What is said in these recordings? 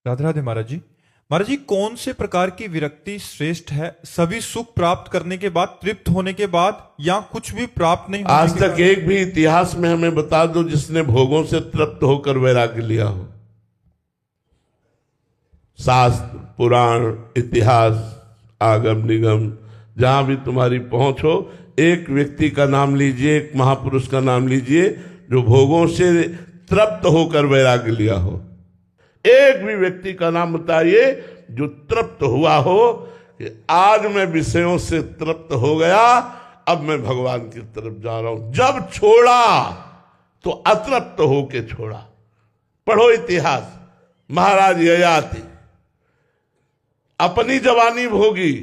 राधे राधे महाराज जी। महाराज जी, कौन से प्रकार की विरक्ति श्रेष्ठ है? सभी सुख प्राप्त करने के बाद, तृप्त होने के बाद, या कुछ भी प्राप्त नहीं होने आज के तक बाद? एक भी इतिहास में हमें बता दो जिसने भोगों से तृप्त होकर वैराग्य लिया हो। शास्त्र, पुराण, इतिहास, आगम निगम, जहां भी तुम्हारी पहुंच हो, एक व्यक्ति का नाम लीजिए, एक महापुरुष का नाम लीजिए जो भोगों से तृप्त होकर वैराग्य लिया हो। एक भी व्यक्ति का नाम बताइए जो तृप्त हुआ हो कि आज मैं विषयों से तृप्त हो गया, अब मैं भगवान की तरफ जा रहा हूं। जब छोड़ा तो अतृप्त होके छोड़ा। पढ़ो इतिहास। महाराज ययाति अपनी जवानी भोगी।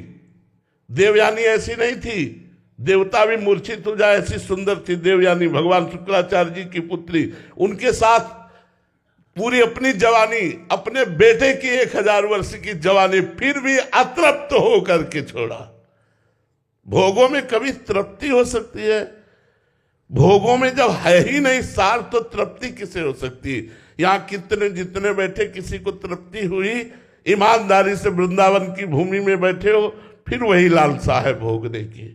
देवयानी ऐसी नहीं थी, देवता भी मूर्छित हो जाए ऐसी सुंदर थी देवयानी, भगवान शुक्राचार्य जी की पुत्री। उनके साथ पूरी अपनी जवानी, अपने बेटे की 1000 वर्ष की जवानी, फिर भी अतृप्त होकर के छोड़ा। भोगों में कभी तृप्ति हो सकती है? भोगों में जब है ही नहीं सार, तो तृप्ति किसे हो सकती है? यहां कितने जितने बैठे, किसी को तृप्ति हुई? ईमानदारी से वृंदावन की भूमि में बैठे हो, फिर वही लालसा है भोगने की,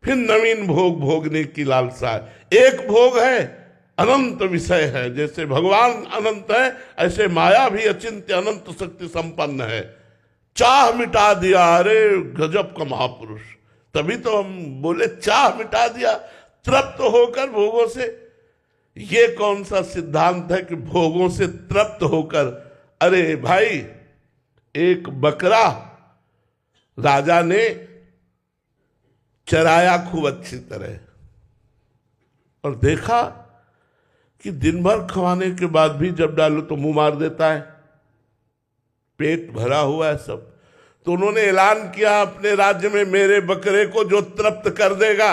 फिर नवीन भोग भोगने की लालसा है। एक भोग है, अनंत विषय है। जैसे भगवान अनंत है, ऐसे माया भी अचिंत्य अनंत शक्ति संपन्न है। चाह मिटा दिया, अरे गजब का महापुरुष। तभी तो हम बोले चाह मिटा दिया, तृप्त होकर भोगों से। ये कौन सा सिद्धांत है कि भोगों से तृप्त होकर? अरे भाई, एक बकरा राजा ने चराया खूब अच्छी तरह, और देखा कि दिन भर खवाने के बाद भी जब डालो तो मुंह मार देता है, पेट भरा हुआ है सब। तो उन्होंने ऐलान किया अपने राज्य में, मेरे बकरे को जो तृप्त कर देगा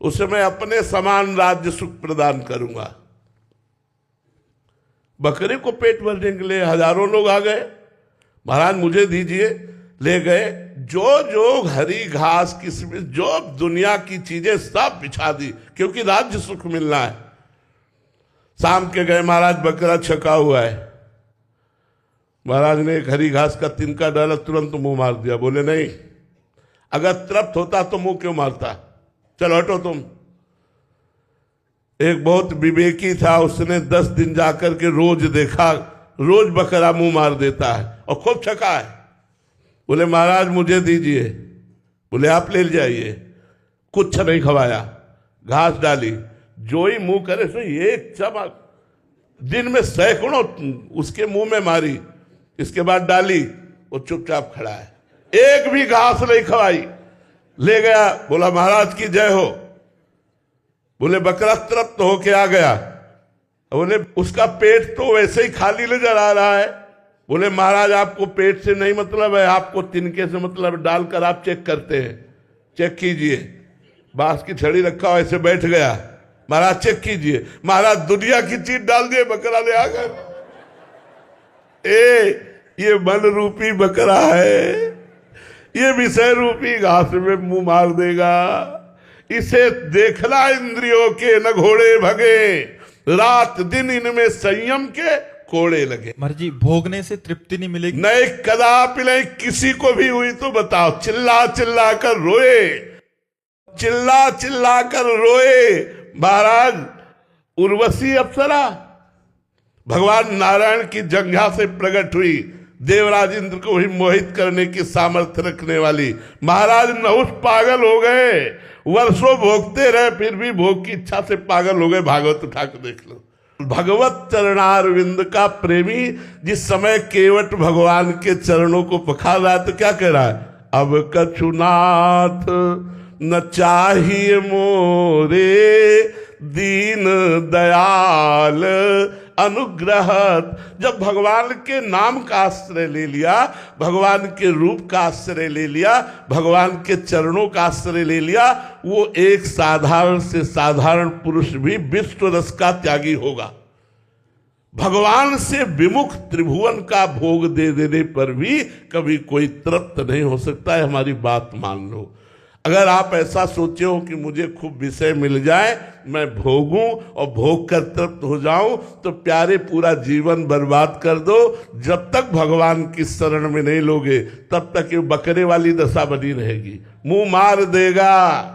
उसे मैं अपने समान राज्य सुख प्रदान करूंगा। बकरे को पेट भरने के लिए हजारों लोग आ गए। महाराज मुझे दीजिए, ले गए। जो जो हरी घास, किसमिस, जो दुनिया की चीजें सब बिछा दी, क्योंकि राज्य सुख मिलना है। शाम के गए, महाराज बकरा छका हुआ है। महाराज ने एक हरी घास का तिनका डाला, तुरंत मुंह मार दिया। बोले नहीं, अगर तृप्त होता तो मुंह क्यों मारता? चलो हटो तुम। एक बहुत विवेकी था, उसने 10 दिन जाकर के रोज देखा, रोज बकरा मुंह मार देता है और खूब छका है। बोले महाराज मुझे दीजिए। बोले आप ले जाइए। कुछ नहीं खवाया, घास डाली, जो ही मुंह करे सो एक चमक। दिन में सैकड़ों उसके मुंह में मारी, इसके बाद डाली, वो चुपचाप खड़ा है, एक भी घास नहीं खवाई। ले गया, बोला महाराज की जय हो। बोले बकरा तृप्त होके आ गया। बोले उसका पेट तो वैसे ही खाली नजर आ रहा है। बोले महाराज आपको पेट से नहीं मतलब है, आपको तिनके से मतलब है। डालकर आप चेक करते हैं, चेक कीजिए। बांस की छड़ी रखा हो, ऐसे बैठ गया। महाराज चेक कीजिए। महाराज दुनिया की चीज डाल दिए, बकरा ले आ गए। ये मन रूपी बकरा है, ये विषय रूपी घास में मुंह मार देगा। इसे देखना इंद्रियों के न घोड़े भगे, रात दिन इनमें संयम के कोड़े लगे। महाराज जी, भोगने से तृप्ति नहीं मिलेगी? नहीं, कदापि नहीं। किसी को भी हुई तो बताओ। चिल्ला चिल्ला कर रोए, चिल्ला चिल्ला कर रोए। महाराज उर्वशी अप्सरा भगवान नारायण की जंघा से प्रकट हुई, देवराज इंद्र को भी मोहित करने की सामर्थ्य रखने वाली। महाराज नहुष पागल हो गए, वर्षों भोगते रहे, फिर भी भोग की इच्छा से पागल हो गए। भागवत उठा के देख लो। भगवत चरणारविंद का प्रेमी जिस समय केवट भगवान के चरणों को पखार रहा है, तो क्या कह रहा है? अब कछुनाथ न चाहिए मोरे, दीन दयाल अनुग्रह। जब भगवान के नाम का आश्रय ले लिया, भगवान के रूप का आश्रय ले लिया, भगवान के चरणों का आश्रय ले लिया, वो एक साधारण से साधारण पुरुष भी विश्व रस का त्यागी होगा। भगवान से विमुख त्रिभुवन का भोग दे देने पर भी कभी कोई तृप्त नहीं हो सकता है। हमारी बात मान लो। अगर आप ऐसा सोचे हो कि मुझे खूब विषय मिल जाए, मैं भोगूं और भोग कर तृप्त हो जाऊं, तो प्यारे पूरा जीवन बर्बाद कर दो। जब तक भगवान की शरण में नहीं लोगे तब तक ये बकरे वाली दशा बनी रहेगी, मुंह मार देगा।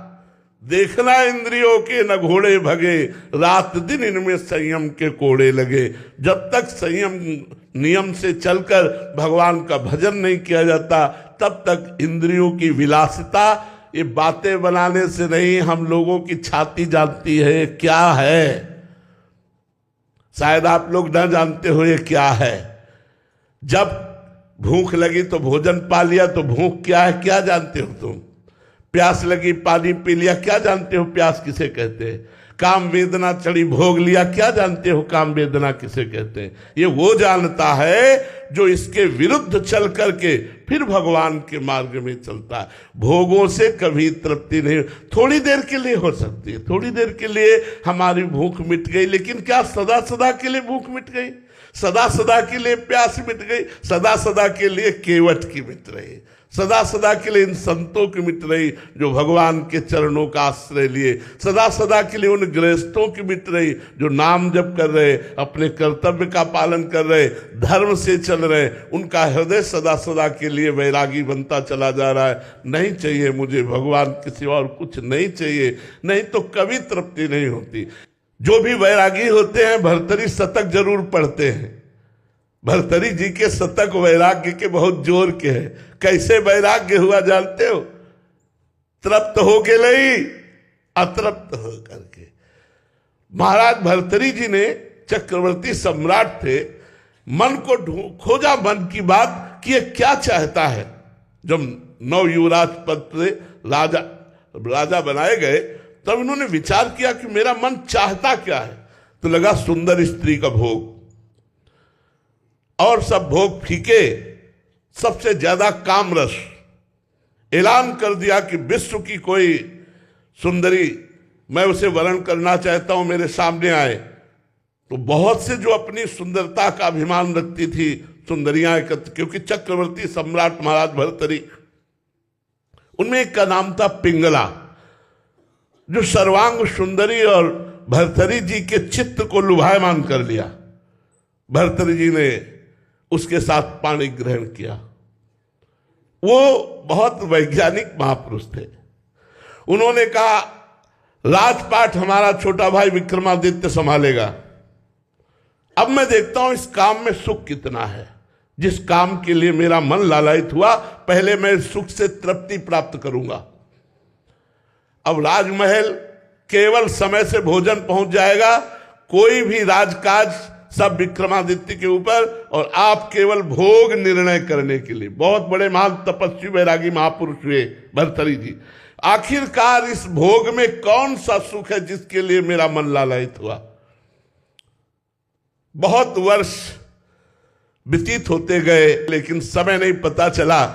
देखना इंद्रियों के न घोड़े भगे, रात दिन इनमें संयम के कोड़े लगे। जब तक संयम नियम से चलकर भगवान का भजन नहीं किया जाता तब तक इंद्रियों की विलासिता, ये बातें बनाने से नहीं, हम लोगों की छाती जानती है क्या है। शायद आप लोग न जानते हो ये क्या है। जब भूख लगी तो भोजन पा लिया, तो भूख क्या है क्या जानते हो तुम? प्यास लगी पानी पी लिया, क्या जानते हो प्यास किसे कहते हैं? काम वेदना चढ़ी भोग लिया, क्या जानते हो काम वेदना किसे कहते हैं? ये वो जानता है जो इसके विरुद्ध चल करके फिर भगवान के मार्ग में चलता है। भोगों से कभी तृप्ति नहीं, थोड़ी देर के लिए हो सकती है, थोड़ी देर के लिए हमारी भूख मिट गई, लेकिन क्या सदा सदा के लिए भूख मिट गई? सदा सदा के लिए प्यास मिट गई? सदा सदा के लिए केवट की मिट रही, सदा सदा के लिए इन संतों की मिट रही जो भगवान के चरणों का आश्रय लिए, सदा सदा के लिए उन गृहस्थों की मिट रही जो नाम जप कर रहे, अपने कर्तव्य का पालन कर रहे, धर्म से चल रहे, उनका हृदय सदा सदा के लिए वैरागी बनता चला जा रहा है। नहीं चाहिए मुझे भगवान किसी और कुछ नहीं चाहिए, नहीं तो कभी तृप्ति नहीं होती। जो भी वैरागी होते हैं भर्तरी शतक जरूर पढ़ते हैं। भर्तरी जी के शतक वैराग्य के बहुत जोर के हैं। कैसे वैराग्य हुआ जानते हो? तृप्त हो के नहीं, अतृप्त हो करके। महाराज भर्तरी जी ने, चक्रवर्ती सम्राट थे, मन को खोजा, मन की बात कि ये क्या चाहता है। जब नव युवराज पद से राजा बनाए गए तब उन्होंने विचार किया कि मेरा मन चाहता क्या है। तो लगा सुंदर स्त्री का भोग, और सब भोग फीके, सबसे ज्यादा काम रस। ऐलान कर दिया कि विश्व की कोई सुंदरी मैं उसे वर्ण करना चाहता हूं, मेरे सामने आए। तो बहुत से जो अपनी सुंदरता का अभिमान रखती थी सुंदरियां एकत्र, क्योंकि चक्रवर्ती सम्राट महाराज भर्तरी, उनमें एक का नाम था पिंगला, जो सर्वांग सुंदरी और भर्तरी जी के चित्त को लुभायमान कर लिया। भर्तरी जी ने उसके साथ पाणी ग्रहण किया। वो बहुत वैज्ञानिक महापुरुष थे। उन्होंने कहा राजपाट हमारा छोटा भाई विक्रमादित्य संभालेगा। अब मैं देखता हूं इस काम में सुख कितना है। जिस काम के लिए मेरा मन लालायित हुआ, पहले मैं सुख से तृप्ति प्राप्त करूंगा। अब राजमहल केवल समय से भोजन पहुंच जाएगा, कोई भी राजकाज सब विक्रमादित्य के ऊपर, और आप केवल भोग निर्णय करने के लिए। बहुत बड़े महान तपस्वी वैरागी महापुरुष हुए भर्तरी जी। आखिरकार इस भोग में कौन सा सुख है जिसके लिए मेरा मन लालायित हुआ। बहुत वर्ष व्यतीत होते गए, लेकिन समय नहीं पता चला।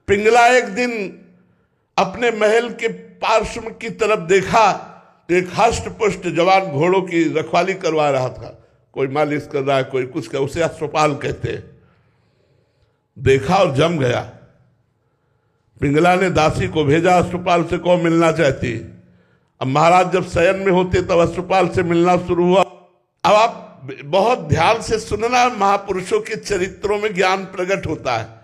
पिंगला एक दिन अपने महल के पार्श्व की तरफ देखा तो एक हष्ट पुष्ट जवान घोड़ों की रखवाली करवा रहा था। कोई मालिश कर रहा है, कोई कुछ कर, उसे अश्वपाल कहते हैं। देखा और जम गया। पिंगला ने दासी को भेजा, अश्वपाल से कौन मिलना चाहती। अब महाराज जब शयन में होते तब अश्वपाल से मिलना शुरू हुआ। अब आप बहुत ध्यान से सुनना, महापुरुषों के चरित्रों में ज्ञान प्रकट होता है।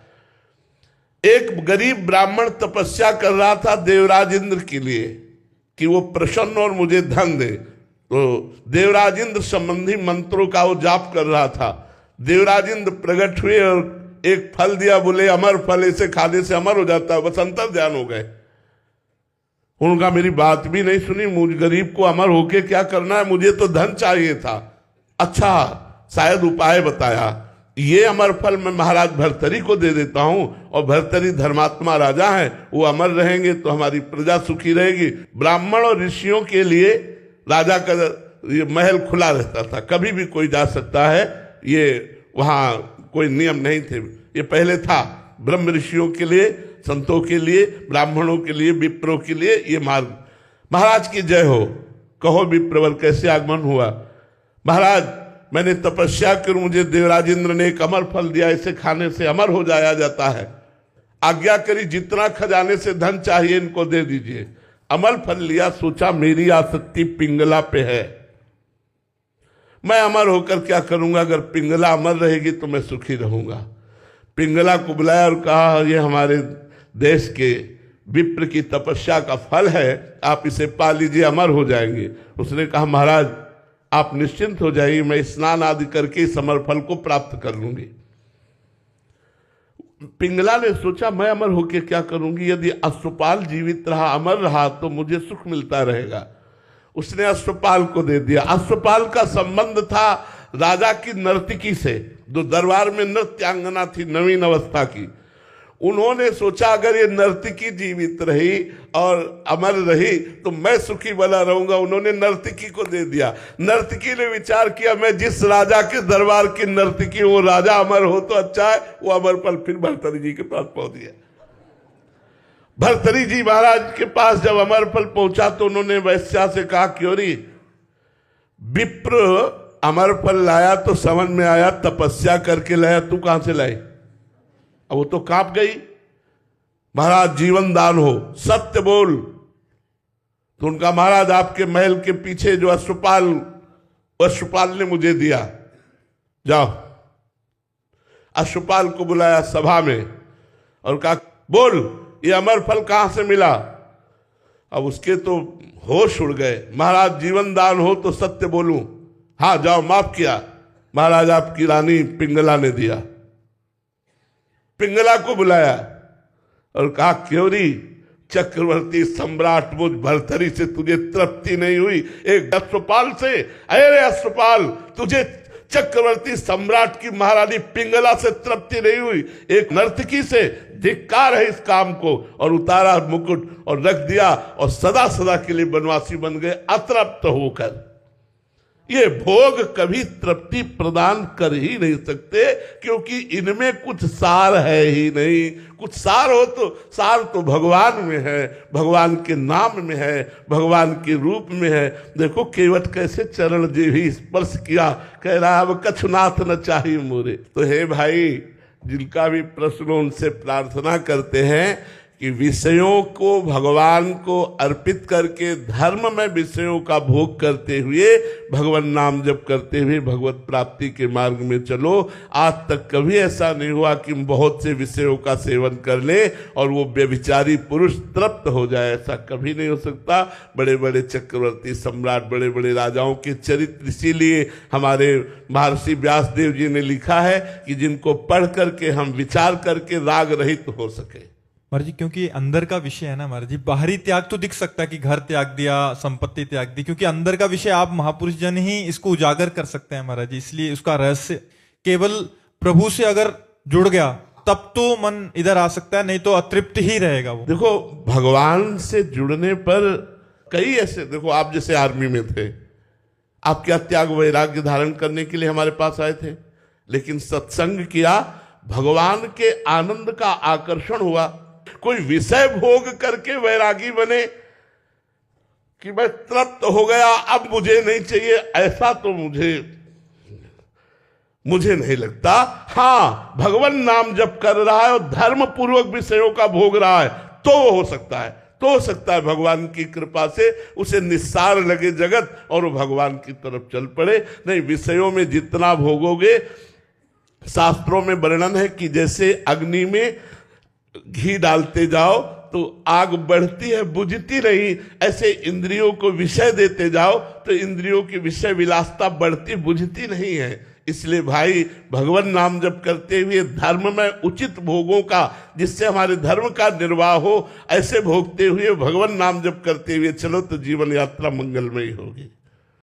एक गरीब ब्राह्मण तपस्या कर रहा था देवराज इंद्र के लिए कि वो प्रसन्न और मुझे धन दे। तो देवराज इंद्र संबंधी मंत्रों का वो जाप कर रहा था। देवराज इंद्र प्रकट हुए और एक फल दिया, बोले अमर फल, इसे खाने से अमर हो जाता है। बस अंतर ध्यान हो गए। उनका मेरी बात भी नहीं सुनी, मुझ गरीब को अमर होके क्या करना है, मुझे तो धन चाहिए था। अच्छा, शायद उपाय बताया, ये अमर फल मैं महाराज भर्तरी को दे देता हूं, और भर्तरी धर्मात्मा राजा हैं, वो अमर रहेंगे तो हमारी प्रजा सुखी रहेगी। ब्राह्मण और ऋषियों के लिए राजा का ये महल खुला रहता था, कभी भी कोई जा सकता है। ये वहां कोई नियम नहीं थे। ये पहले था ब्रह्म ऋषियों के लिए, संतों के लिए, ब्राह्मणों के लिए, विप्रों के लिए ये मार्ग। महाराज की जय हो। कहो विप्रवर कैसे आगमन हुआ। महाराज मैंने तपस्या कर, मुझे देवराज इंद्र ने एक अमर फल दिया, इसे खाने से अमर हो जाया जाता है। आज्ञा करी जितना खजाने से धन चाहिए इनको दे दीजिए। अमर फल लिया, सोचा मेरी आसक्ति पिंगला पे है, मैं अमर होकर क्या करूंगा, अगर पिंगला अमर रहेगी तो मैं सुखी रहूंगा। पिंगला को बुलाया और कहा ये हमारे देश के विप्र की तपस्या का फल है, आप इसे पा लीजिए, अमर हो जाएंगे। उसने कहा महाराज आप निश्चिंत हो जाइए, मैं स्नान आदि करके इस अमर फल को प्राप्त कर लूंगी। पिंगला ने सोचा मैं अमर होकर क्या करूंगी, यदि अश्वपाल जीवित रहा अमर रहा तो मुझे सुख मिलता रहेगा। उसने अश्वपाल को दे दिया। अश्वपाल का संबंध था राजा की नर्तकी से, जो दरबार में नृत्यांगना थी नवीन अवस्था की। उन्होंने सोचा अगर ये नर्तकी जीवित रही और अमर रही तो मैं सुखी बना रहूंगा। उन्होंने नर्तकी को दे दिया। नर्तकी ने विचार किया मैं जिस राजा के दरबार की नर्तकी हूं, वो राजा अमर हो तो अच्छा है। वो अमर फल फिर भर्तृहरि जी के पास पहुंच गया। भर्तृहरि जी महाराज के पास जब अमर फल पहुंचा तो उन्होंने वैश्या से कहा क्योरी विप्र अमर फल लाया तो समझ में आया तपस्या करके लाया, तू कहां से लाई? अब वो तो कांप गई। महाराज जीवन दान हो, सत्य बोल। तो उनका महाराज आपके महल के पीछे जो अश्वपाल ने मुझे दिया, जाओ। अश्वपाल को बुलाया सभा में और कहा बोल ये अमर फल कहां से मिला? अब उसके तो होश उड़ गए। महाराज जीवन दान हो तो सत्य बोलूं। हाँ जाओ, माफ किया महाराज, आपकी रानी पिंगला ने दिया। पिंगला को बुलाया और कहा क्योरी चक्रवर्ती सम्राट मुझ भर्तृहरि से तुझे तृप्ति नहीं हुई? एक अश्वपाल से, अरे अश्वपाल तुझे चक्रवर्ती सम्राट की महारानी पिंगला से तृप्ति नहीं हुई? एक नर्तकी से धिक्कार है इस काम को। और उतारा मुकुट और रख दिया और सदा सदा के लिए बनवासी बन गए अतृप्त होकर। ये भोग कभी तृप्ति प्रदान कर ही नहीं सकते, क्योंकि इनमें कुछ सार है ही नहीं। कुछ सार हो तो सार तो भगवान में है, भगवान के नाम में है, भगवान के रूप में है। देखो केवट कैसे चरण जी भी स्पर्श किया, कह रहा अब कछुनाथ न चाहिए मोरे। तो हे भाई, जिनका भी प्रश्न उनसे प्रार्थना करते हैं कि विषयों को भगवान को अर्पित करके धर्म में विषयों का भोग करते हुए भगवान नाम जप करते हुए भगवत प्राप्ति के मार्ग में चलो। आज तक कभी ऐसा नहीं हुआ कि बहुत से विषयों का सेवन कर ले और वो व्यभिचारी पुरुष तृप्त हो जाए, ऐसा कभी नहीं हो सकता। बड़े बड़े चक्रवर्ती सम्राट, बड़े बड़े राजाओं के चरित्र इसीलिए हमारे महर्षि व्यासदेव जी ने लिखा है कि जिनको पढ़ करके हम विचार करके राग रहित हो सके। महाराज जी क्योंकि अंदर का विषय है ना महाराज जी, बाहरी त्याग तो दिख सकता है कि घर त्याग दिया, संपत्ति त्याग दी, क्योंकि अंदर का विषय आप महापुरुष जन ही इसको उजागर कर सकते हैं महाराज जी। इसलिए उसका रहस्य केवल प्रभु से अगर जुड़ गया तब तो मन इधर आ सकता है, नहीं तो अतृप्त ही रहेगा वो। देखो भगवान से जुड़ने पर कई ऐसे, देखो आप जैसे आर्मी में थे, आप क्या त्याग वैराग्य धारण करने के लिए हमारे पास आए थे, लेकिन सत्संग किया, भगवान के आनंद का आकर्षण हुआ। कोई विषय भोग करके वैरागी बने कि मैं तृप्त हो गया अब मुझे नहीं चाहिए, ऐसा तो मुझे नहीं लगता। हाँ, भगवान नाम जप कर रहा है और धर्म पूर्वक विषयों का भोग रहा है तो वो हो सकता है, तो हो सकता है भगवान की कृपा से उसे निस्सार लगे जगत और वो भगवान की तरफ चल पड़े। नहीं, विषयों में जितना भोगोगे, शास्त्रों में वर्णन है कि जैसे अग्नि में घी डालते जाओ तो आग बढ़ती है, बुझती नहीं, ऐसे इंद्रियों को विषय देते जाओ तो इंद्रियों की विषय विलासता बढ़ती बुझती नहीं है। इसलिए भाई भगवान नाम जप करते हुए धर्म में उचित भोगों का, जिससे हमारे धर्म का निर्वाह हो, ऐसे भोगते हुए भगवान नाम जप करते हुए चलो तो जीवन यात्रा मंगलमयी होगी।